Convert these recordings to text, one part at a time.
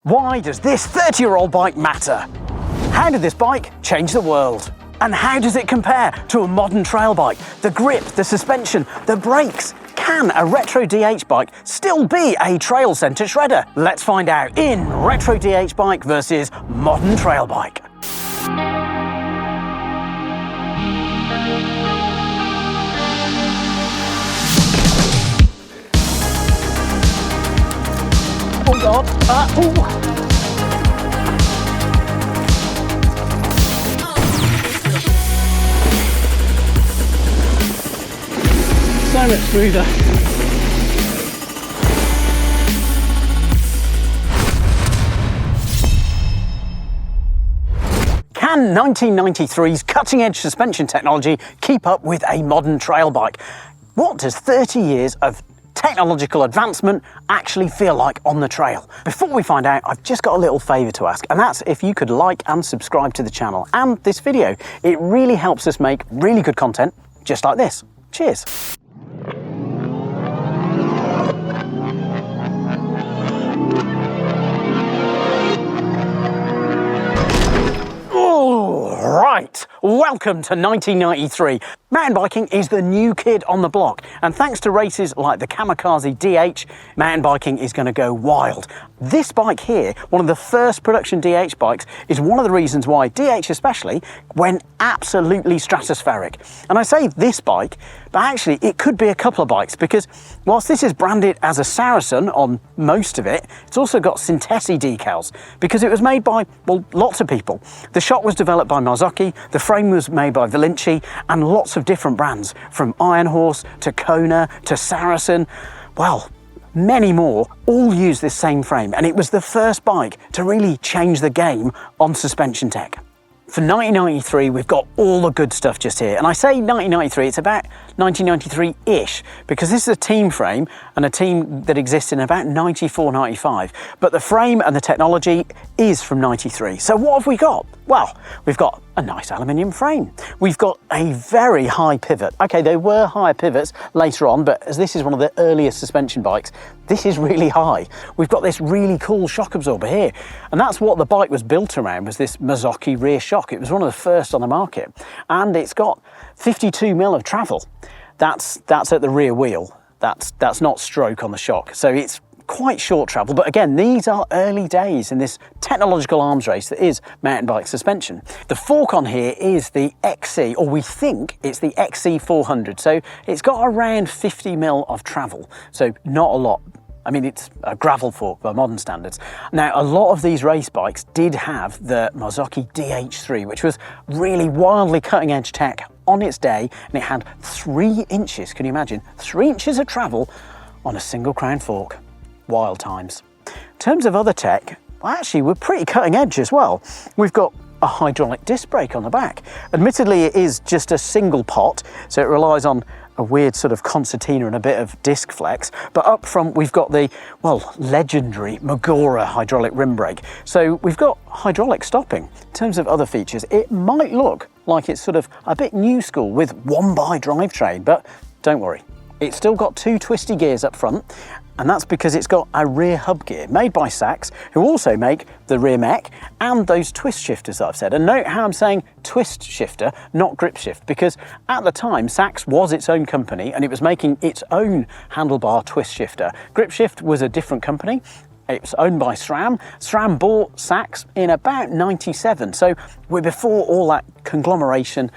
Why does this 30-year-old bike matter? How did this bike change the world? And how does it compare to a modern trail bike? The grip, the suspension, the brakes. Can a retro DH bike still be a trail centre shredder? Let's find out in Retro DH bike versus modern trail bike. Oh God, so much smoother. Can 1993's cutting-edge suspension technology keep up with a modern trail bike? What does 30 years of technological advancement actually feel like on the trail? Before we find out, I've just got a little favour to ask, and that's if you could like and subscribe to the channel and this video. It really helps us make really good content just like this. Cheers. Right, welcome to 1993. Mountain biking is the new kid on the block, and thanks to races like the Kamikaze DH, mountain biking is going to go wild. This bike here, one of the first production DH bikes, is one of the reasons why DH especially went absolutely stratospheric. And I say this bike, but actually it could be a couple of bikes, because whilst this is branded as a Saracen on most of it, it's also got Syntesi decals, because it was made by, well, lots of people. The shock was developed by Marzocchi, the frame was made by Verlicchi, and lots of different brands, from Iron Horse to Kona to Saracen. Well, many more all use this same frame, and it was the first bike to really change the game on suspension tech. For 1993, we've got all the good stuff just here. And I say 1993, it's about 1993-ish, because this is a team frame and a team that exists in about 94, 95. But the frame and the technology is from 93. So what have we got? Well, we've got a nice aluminium frame. We've got a very high pivot. Okay, there were higher pivots later on, but as this is one of the earliest suspension bikes, this is really high. We've got this really cool shock absorber here. And that's what the bike was built around, was this Marzocchi rear shock. It was one of the first on the market. And it's got 52 mil of travel. That's at the rear wheel. That's not stroke on the shock. So it's quite short travel, but again, these are early days in this technological arms race that is mountain bike suspension. The fork on here is the XC, or we think it's the XC400, so it's got around 50 mil of travel, so not a lot. I mean, it's a gravel fork by modern standards. Now, a lot of these race bikes did have the Marzocchi DH3, which was really wildly cutting edge tech on its day, and it had 3 inches, can you imagine? 3 inches of travel on a single crown fork. Wild times. In terms of other tech, well, actually we're pretty cutting edge as well. We've got a hydraulic disc brake on the back. Admittedly, it is just a single pot, so it relies on a weird sort of concertina and a bit of disc flex, but up front we've got the, well, legendary Magura hydraulic rim brake. So we've got hydraulic stopping. In terms of other features, it might look like it's sort of a bit new school with one-by drivetrain, but don't worry, it's still got 2 twisty gears up front, and that's because it's got a rear hub gear made by Sachs, who also make the rear mech and those twist shifters that I've said. And note how I'm saying twist shifter, not grip shift, because at the time Sachs was its own company and it was making its own handlebar twist shifter. Grip shift was a different company. It's owned by SRAM. SRAM bought Sachs in about 97, so we're before all that conglomeration,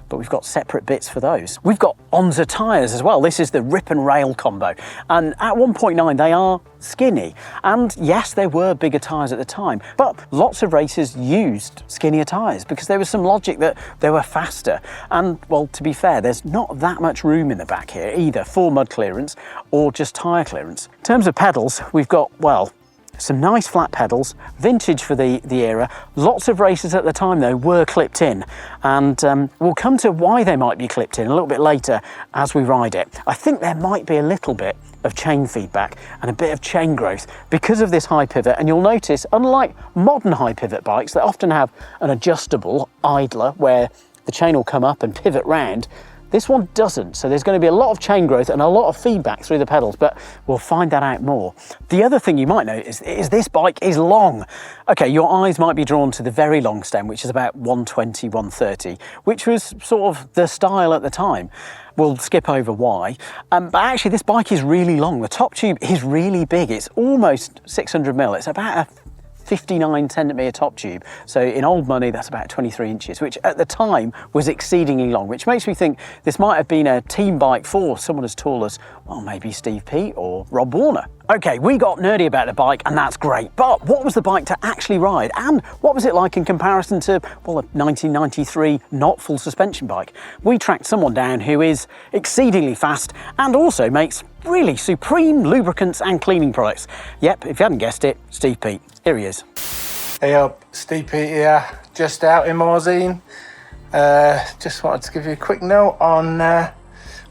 but we've got separate bits for those. We've got Onza tyres as well. This is the rip and rail combo. And at 1.9, they are skinny. And yes, there were bigger tyres at the time, but lots of racers used skinnier tyres because there was some logic that they were faster. And well, to be fair, there's not that much room in the back here either for mud clearance or just tyre clearance. In terms of pedals, we've got, well, some nice flat pedals, vintage for the era. Lots of racers at the time though were clipped in, and we'll come to why they might be clipped in a little bit later as we ride it. I think there might be a little bit of chain feedback and a bit of chain growth because of this high pivot, and you'll notice, unlike modern high pivot bikes that often have an adjustable idler where the chain will come up and pivot round, This one doesn't, so there's going to be a lot of chain growth and a lot of feedback through the pedals, but we'll find that out more. The other thing you might notice is this bike is long. Okay, your eyes might be drawn to the very long stem, which is about 120, 130, which was sort of the style at the time. We'll skip over why, but actually this bike is really long. The top tube is really big. It's almost 600 mil. It's about a 59 centimetre top tube. So in old money, that's about 23 inches, which at the time was exceedingly long, which makes me think this might have been a team bike for someone as tall as, well, maybe Steve Peat or Rob Warner. Okay, we got nerdy about the bike and that's great, but what was the bike to actually ride? And what was it like in comparison to, well, a 1993 not full suspension bike? We tracked someone down who is exceedingly fast and also makes really supreme lubricants and cleaning products. Yep, if you hadn't guessed it, Steve Peat. Here he is. Hey up, Steve Peat here, just out in Morzine. Just wanted to give you a quick note on,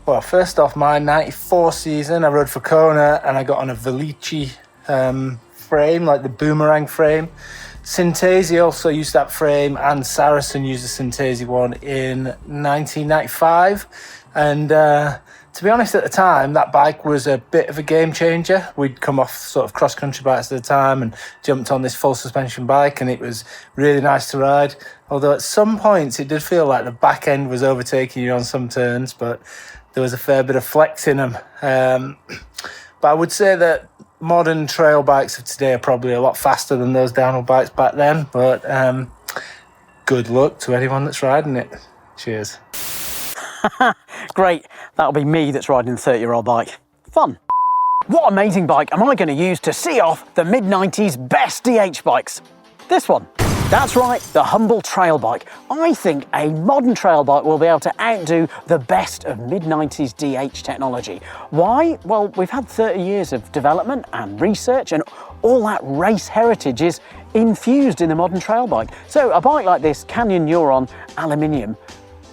well, first off, my 94 season, I rode for Kona and I got on a Verlicchi frame, like the boomerang frame. Sintesi also used that frame and Saracen used a Sintesi one in 1995. And to be honest, at the time, that bike was a bit of a game changer. We'd come off sort of cross-country bikes at the time and jumped on this full suspension bike, and it was really nice to ride. Although at some points it did feel like the back end was overtaking you on some turns, but there was a fair bit of flex in them. But I would say that modern trail bikes of today are probably a lot faster than those downhill bikes back then. But good luck to anyone that's riding it. Cheers. Great, that'll be me that's riding the 30-year-old bike. Fun. What amazing bike am I going to use to see off the mid-90s best DH bikes? This one. That's right, the humble trail bike. I think a modern trail bike will be able to outdo the best of mid-90s DH technology. Why? Well, we've had 30 years of development and research, and all that race heritage is infused in the modern trail bike. So a bike like this, Canyon Neuron aluminium,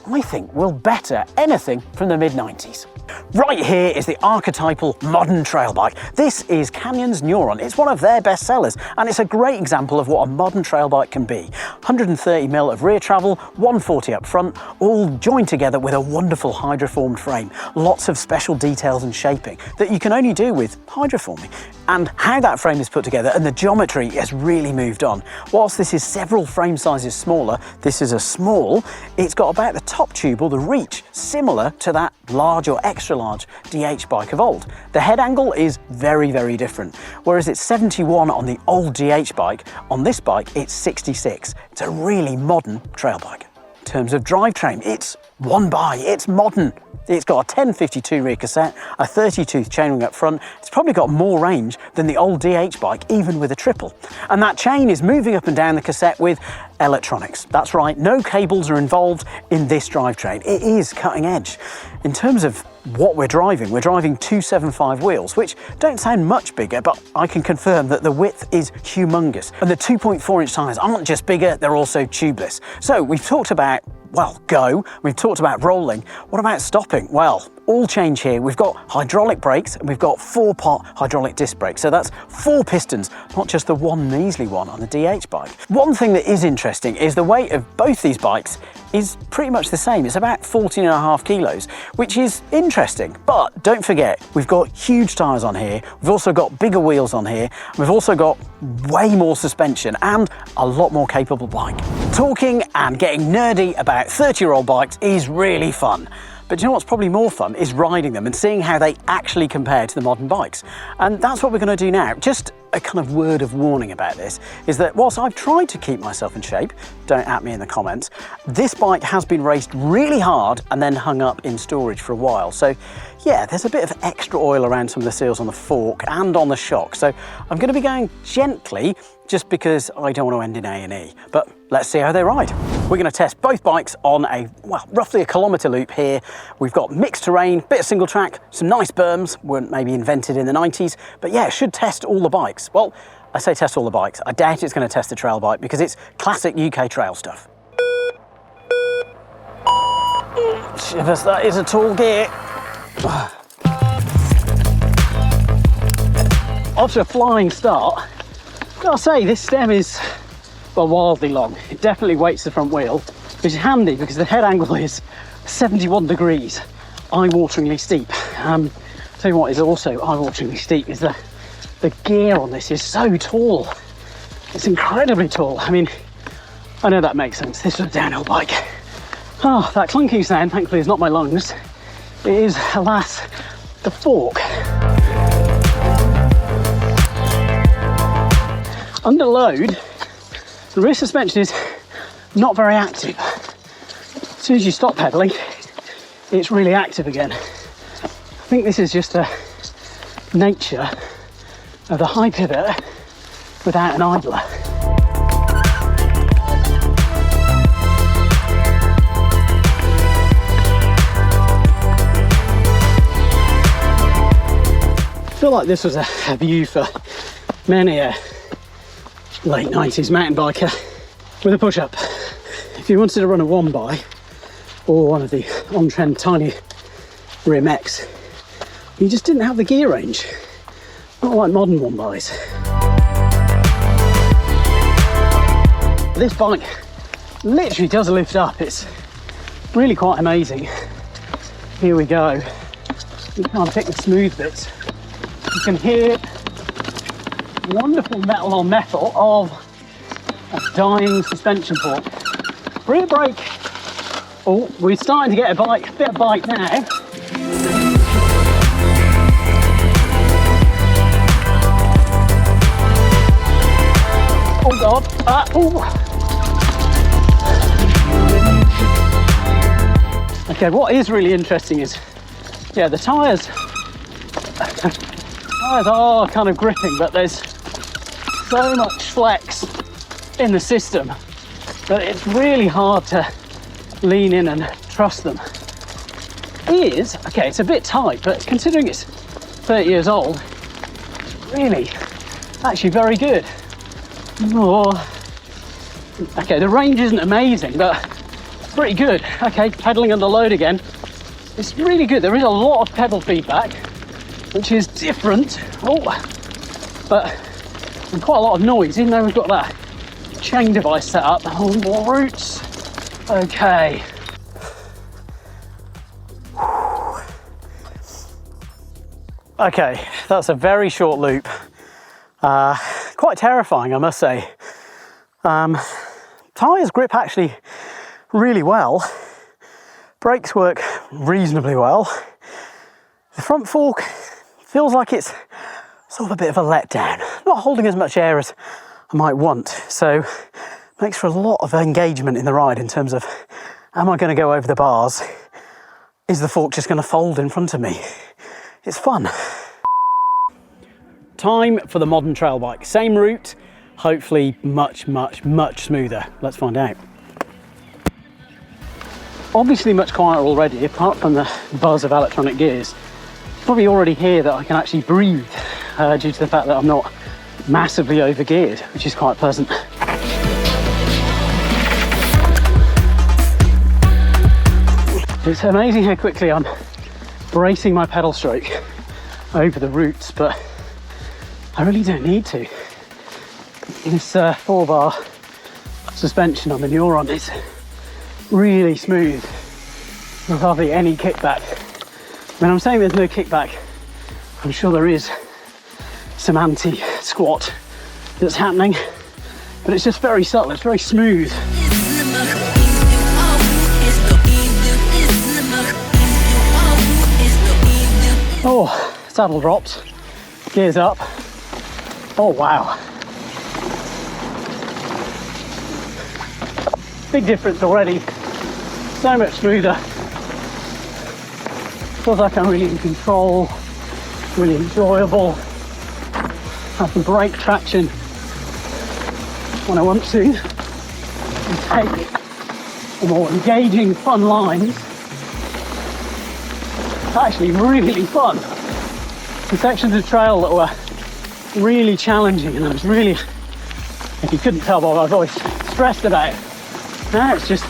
I think will better anything from the mid-90s. Right here is the archetypal modern trail bike. This is Canyon's Neuron. It's one of their best sellers, and it's a great example of what a modern trail bike can be. 130mm of rear travel, 140 up front, all joined together with a wonderful hydroformed frame. Lots of special details and shaping that you can only do with hydroforming. And how that frame is put together and the geometry has really moved on. Whilst this is several frame sizes smaller, this is a small, it's got about the top tube or the reach similar to that large or extra large DH bike of old. The head angle is very, very different. Whereas it's 71 on the old DH bike, on this bike it's 66. It's a really modern trail bike. In terms of drivetrain, it's one by, it's modern. It's got a 1052 rear cassette, a 30-tooth chainring up front. It's probably got more range than the old DH bike, even with a triple. And that chain is moving up and down the cassette with electronics. That's right, no cables are involved in this drivetrain. It is cutting edge. In terms of what we're driving 275 wheels, which don't sound much bigger, but I can confirm that the width is humongous. And the 2.4-inch tyres aren't just bigger, they're also tubeless. So we've talked about, well, go. We've talked about rolling. What about stopping? Well, all change here. We've got hydraulic brakes and we've got 4-pot hydraulic disc brakes. So that's 4 pistons, not just the one measly one on the DH bike. One thing that is interesting is the weight of both these bikes is pretty much the same. It's about 14.5 kilos, which is interesting. But don't forget, we've got huge tyres on here. We've also got bigger wheels on here. We've also got way more suspension and a lot more capable bike. Talking and getting nerdy about 30-year-old bikes is really fun. But you know what's probably more fun is riding them and seeing how they actually compare to the modern bikes. And that's what we're going to do now. Just a kind of word of warning about this is that whilst I've tried to keep myself in shape, don't at me in the comments, this bike has been raced really hard and then hung up in storage for a while. So yeah, there's a bit of extra oil around some of the seals on the fork and on the shock. So I'm going to be going gently just because I don't want to end in A&E. But let's see how they ride. We're going to test both bikes on a, well, roughly a kilometre loop here. We've got mixed terrain, bit of single track, some nice berms, weren't maybe invented in the 90s, but yeah, it should test all the bikes. Well, I say test all the bikes. I doubt it's going to test the trail bike because it's classic UK trail stuff. Shivers, that is a tall gear. Off to a flying start. Gotta say, this stem is, well, wildly long. It definitely weights the front wheel, which is handy because the head angle is 71 degrees, eye-wateringly steep. Tell you what is also eye-wateringly steep is the gear on this is so tall. It's incredibly tall. I mean, I know that makes sense. This is a downhill bike. Oh, that clunky sound, thankfully, is not my lungs. It is, alas, the fork. Under load, the rear suspension is not very active. As soon as you stop pedaling, it's really active again. I think this is just the nature of the high pivot without an idler. I feel like this was a view for many a late 90s mountain biker with a push-up. If you wanted to run a one by or one of the on-trend tiny rear mechs, you just didn't have the gear range. Not like modern one bys. This bike literally does lift up. It's really quite amazing. Here we go. You can't pick the smooth bits. You can hear wonderful metal on metal of a dying suspension fork. Rear brake. Oh, we're starting to get a bit of bite now. Oh God, Okay, what is really interesting is, yeah, the tyres are kind of gripping, but there's so much flex in the system that it's really hard to lean in and trust them. Okay, it's a bit tight, but considering it's 30 years old, really, actually very good. Oh. Okay, the range isn't amazing, but pretty good. Okay, pedaling under load again. It's really good. There is a lot of pedal feedback, which is different. Oh, but and quite a lot of noise, even though we've got that chain device set up. Oh, more roots. Okay. Okay, that's a very short loop. Quite terrifying, I must say. Tyres grip actually really well. Brakes work reasonably well. The front fork feels like it's sort of a bit of a letdown. Not holding as much air as I might want. So makes for a lot of engagement in the ride in terms of, am I going to go over the bars? Is the fork just going to fold in front of me? It's fun. Time for the modern trail bike. Same route, hopefully much smoother. Let's find out. Obviously much quieter already, apart from the buzz of electronic gears. Probably already hear that I can actually breathe due to the fact that I'm not massively overgeared, which is quite pleasant. It's amazing how quickly I'm bracing my pedal stroke over the roots, but I really don't need to. This 4-bar suspension on the Neuron is really smooth, with hardly any kickback. When I'm saying there's no kickback, I'm sure there is some anti-squat that's happening, but it's just very subtle, it's very smooth. Oh, saddle dropped, gears up. Oh wow. Big difference already, so much smoother. Feels like I'm really in control, really enjoyable. Have some brake traction when I want to, and take the more engaging, fun lines. It's actually really fun. The sections of trail that were really challenging, and I was really, if you couldn't tell by my voice, stressed about. Now it's just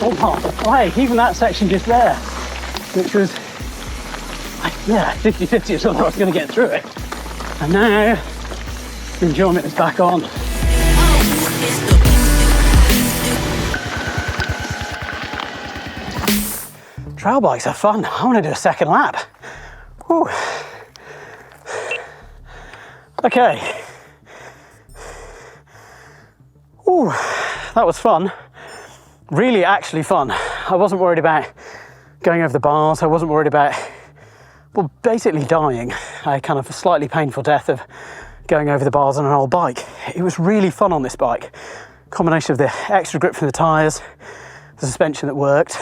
all part of play. Even that section just there, which was, yeah, 50-50 as whether I was going to get through it. And now, the enjoyment is back on. Trail bikes are fun. I want to do a second lap. Whew. Okay. Ooh, that was fun. Really, actually fun. I wasn't worried about going over the bars. I wasn't worried about, well, basically dying. A kind of a slightly painful death of going over the bars on an old bike. It was really fun on this bike. Combination of the extra grip from the tyres, the suspension that worked,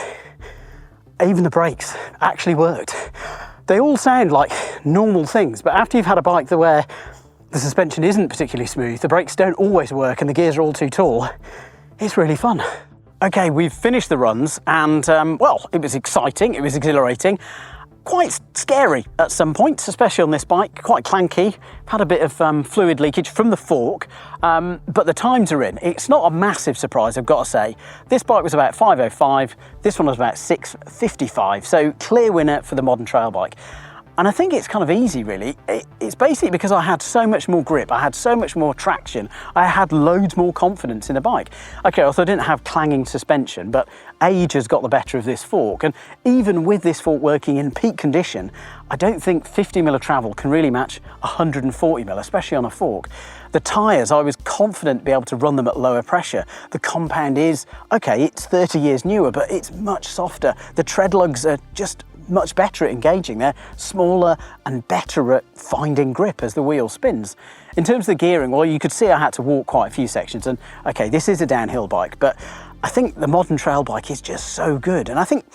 even the brakes actually worked. They all sound like normal things, but after you've had a bike where the suspension isn't particularly smooth, the brakes don't always work and the gears are all too tall, it's really fun. Okay, we've finished the runs and, well, it was exciting, it was exhilarating, quite scary at some points, especially on this bike, quite clanky. Had a bit of fluid leakage from the fork, but the times are in. It's not a massive surprise, I've got to say. This bike was about 5:05, this one was about 6:55, so clear winner for the modern trail bike. And I think it's kind of easy, really. It's basically because I had so much more grip, I had so much more traction, I had loads more confidence in the bike. Okay, also I didn't have clanging suspension, but age has got the better of this fork. And even with this fork working in peak condition, I don't think 50mm of travel can really match 140mm, especially on a fork. The tyres, I was confident to be able to run them at lower pressure. The compound is, okay, it's 30 years newer, but it's much softer. The tread lugs are just much better at engaging. They're smaller and better at finding grip as the wheel spins. In terms of the gearing, well, you could see I had to walk quite a few sections, and okay, this is a downhill bike, but I think the modern trail bike is just so good. And I think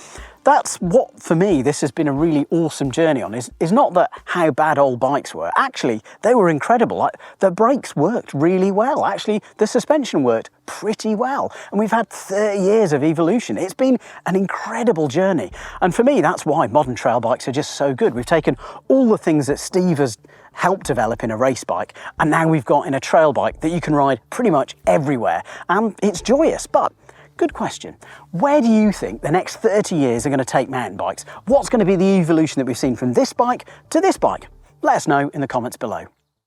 that's what, for me, this has been a really awesome journey on, is not that how bad old bikes were. Actually, they were incredible. Like, the brakes worked really well. Actually, the suspension worked pretty well. And we've had 30 years of evolution. It's been an incredible journey. And for me, that's why modern trail bikes are just so good. We've taken all the things that Steve has helped develop in a race bike, and now we've got in a trail bike that you can ride pretty much everywhere. And it's joyous, but good question. Where do you think the next 30 years are going to take mountain bikes? What's going to be the evolution that we've seen from this bike to this bike? Let us know in the comments below.